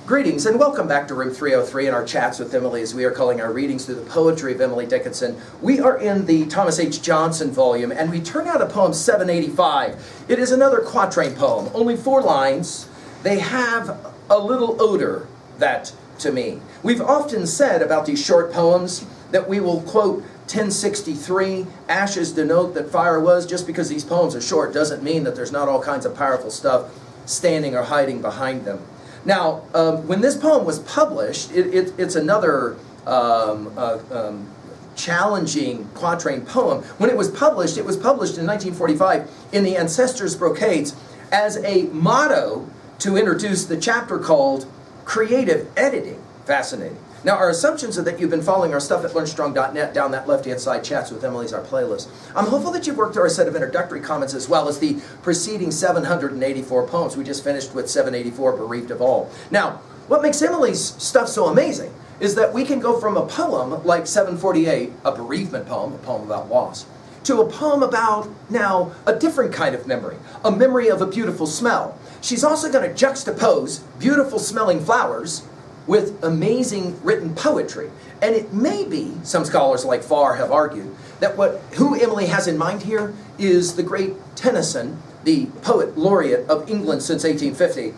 Greetings and welcome back to Room 303 and our chats with Emily, as we are calling our readings through the poetry of Emily Dickinson. We are in the Thomas H. Johnson volume, and we turn out to poem 785. It is another quatrain poem, only 4 lines. They have a little odor, that to me. We've often said about these short poems that we will quote 1063, ashes denote that fire was. Just because these poems are short doesn't mean that there's not all kinds of powerful stuff standing or hiding behind them. Now, when this poem was published, it's another challenging quatrain poem. When it was published in 1945 in the Ancestors' Brocades as a motto to introduce the chapter called Creative Editing. Fascinating. Now, our assumptions are that you've been following our stuff at learnstrong.net. Down that left-hand side, Chats with Emily's our playlist. I'm hopeful that you've worked through our set of introductory comments as well as the preceding 784 poems. We just finished with 784, Bereaved of All. Now, what makes Emily's stuff so amazing is that we can go from a poem like 748, a bereavement poem, a poem about loss, to a poem about, now, a different kind of memory, a memory of a beautiful smell. She's also going to juxtapose beautiful smelling flowers with amazing written poetry. And it may be, some scholars like Farr have argued, that who Emily has in mind here is the great Tennyson, the poet laureate of England since 1850,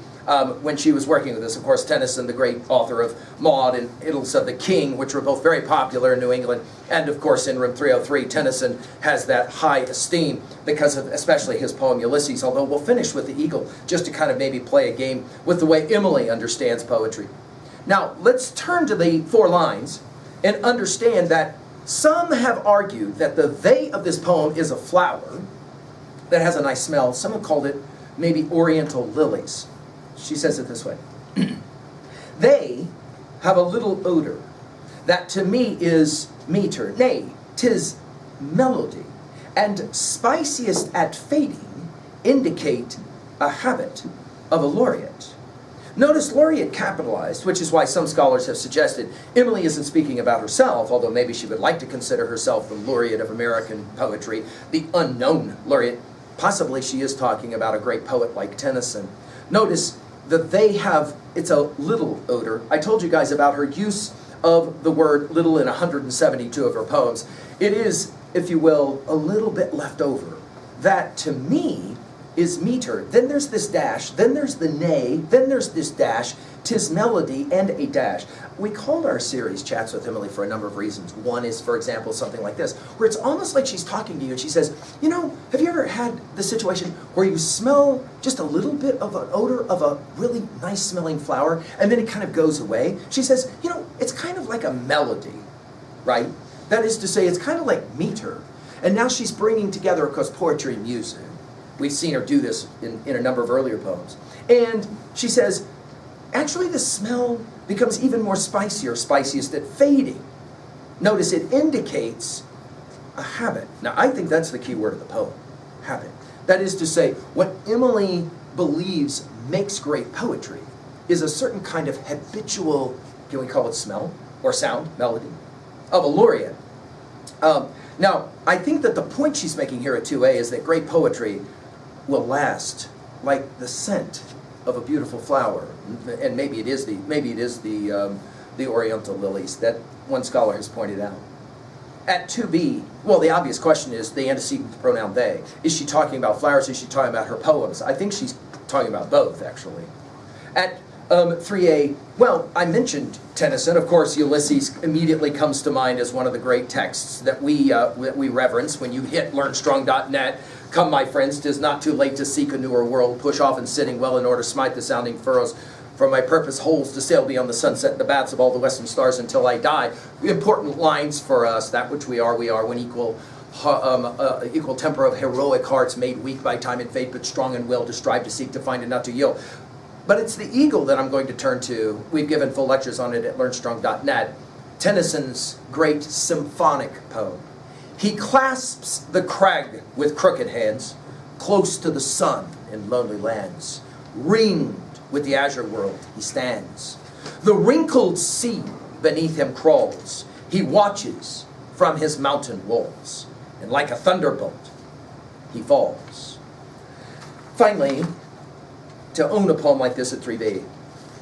when she was working with this. Of course, Tennyson, the great author of Maud and Idylls of the King, which were both very popular in New England. And of course, in Room 303, Tennyson has that high esteem because of especially his poem Ulysses, although we'll finish with the Eagle, just to kind of maybe play a game with the way Emily understands poetry. Now, let's turn to the 4 lines and understand that some have argued that the they of this poem is a flower that has a nice smell. Some have called it maybe oriental lilies. She says it this way. They have a little odor that to me is meter, nay, 'tis melody, and spiciest at fading indicate a habit of a laureate. Notice laureate capitalized, which is why some scholars have suggested Emily isn't speaking about herself, although maybe she would like to consider herself the laureate of American poetry, the unknown laureate. Possibly she is talking about a great poet like Tennyson. Notice that they have, it's a little odor. I told you guys about her use of the word little in 172 of her poems. It is, if you will, a little bit left over. That to me is meter. Then there's this dash, then there's the nay, then there's this dash, 'tis melody and a dash. We called our series Chats with Emily for a number of reasons. One is, for example, something like this, where it's almost like she's talking to you and she says, you know, have you ever had the situation where you smell just a little bit of an odor of a really nice smelling flower and then it kind of goes away? She says, you know, it's kind of like a melody, right? That is to say, it's kind of like meter. And now she's bringing together, of course, poetry and music. We've seen her do this in a number of earlier poems. And she says, actually the smell becomes even more spiciest at fading. Notice it indicates a habit. Now I think that's the key word of the poem, habit. That is to say, what Emily believes makes great poetry is a certain kind of habitual, can we call it smell or sound, melody, of a laureate. Now, I think that the point she's making here at 2A is that great poetry will last like the scent of a beautiful flower, and maybe it is the oriental lilies that one scholar has pointed out. At 2B, well, the obvious question is the antecedent pronoun they. Is she talking about flowers? Is she talking about her poems? I think she's talking about both, actually. At 3A, well, I mentioned Tennyson. Of course, Ulysses immediately comes to mind as one of the great texts that we reverence when you hit learnstrong.net. Come, my friends, 'tis not too late to seek a newer world. Push off and sitting well in order, smite the sounding furrows. For my purpose holds to sail beyond the sunset, the baths of all the western stars until I die. Important lines for us, that which we are when equal temper of heroic hearts made weak by time and fate, but strong in will to strive, to seek, to find, and not to yield. But it's the Eagle that I'm going to turn to. We've given full lectures on it at learnstrong.net. Tennyson's great symphonic poem. He clasps the crag with crooked hands, close to the sun in lonely lands. Ringed with the azure world he stands. The wrinkled sea beneath him crawls. He watches from his mountain walls, and like a thunderbolt he falls. Finally, to own a poem like this at 3B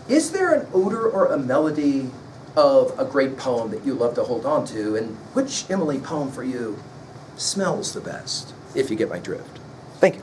Is there an odor or a melody of a great poem that you love to hold on to? And which Emily poem for you smells the best, if you get my drift? Thank you.